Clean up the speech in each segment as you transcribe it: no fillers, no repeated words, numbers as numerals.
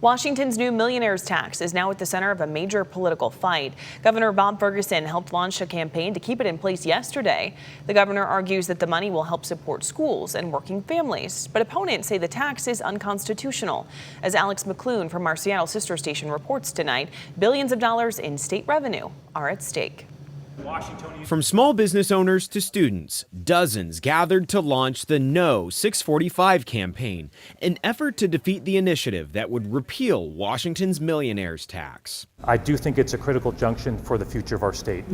Washington's new millionaires tax is now at the center of a major political fight. Governor Bob Ferguson helped launch a campaign to keep it in place yesterday. The governor argues that the money will help support schools and working families, but opponents say the tax is unconstitutional. As Alex McClune from our Seattle sister station reports tonight, billions of dollars in state revenue are at stake. From small business owners to students, dozens gathered to launch the No 645 campaign, an effort to defeat the initiative that would repeal Washington's millionaires tax. I do think it's a critical junction for the future of our state.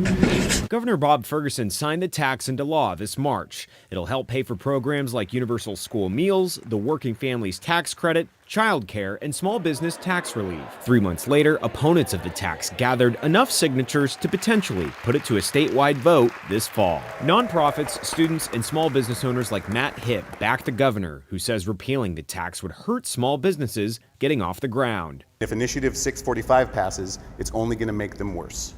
Governor Bob Ferguson signed the tax into law this March. It'll help pay for programs like universal school meals, the working families tax credit, child care, and small business tax relief. 3 months later, opponents of the tax gathered enough signatures to potentially put it to a statewide vote this fall. Nonprofits, students, and small business owners like Matt Hipp back the governor, who says repealing the tax would hurt small businesses getting off the ground. If Initiative 645 passes, it's only going to make them worse,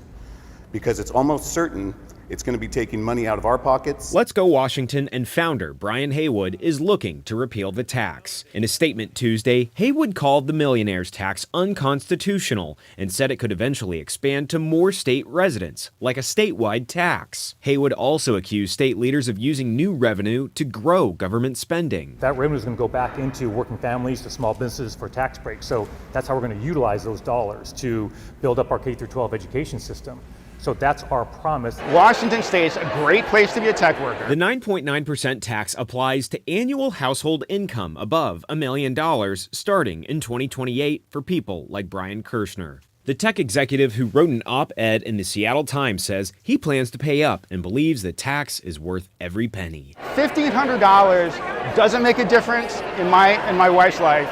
because it's almost certain it's going to be taking money out of our pockets. Let's Go Washington and founder Brian Haywood is looking to repeal the tax. In a statement Tuesday, Haywood called the millionaires tax unconstitutional and said it could eventually expand to more state residents, like a statewide tax. Haywood also accused state leaders of using new revenue to grow government spending. That revenue is going to go back into working families, to small businesses for tax breaks. So that's how we're going to utilize those dollars to build up our K-12 education system. So that's our promise. Washington State's a great place to be a tech worker. The 9.9% tax applies to annual household income above $1 million starting in 2028 for people like Brian Kirshner. The tech executive who wrote an op-ed in the Seattle Times says he plans to pay up and believes the tax is worth every penny. $1,500 doesn't make a difference in my wife's life.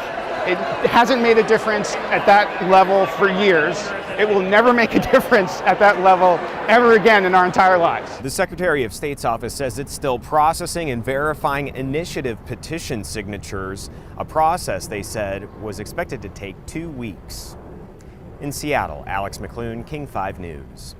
It hasn't made a difference at that level for years. It will never make a difference at that level ever again in our entire lives. The Secretary of State's office says it's still processing and verifying initiative petition signatures, a process they said was expected to take 2 weeks. In Seattle, Alex McClune, King 5 News.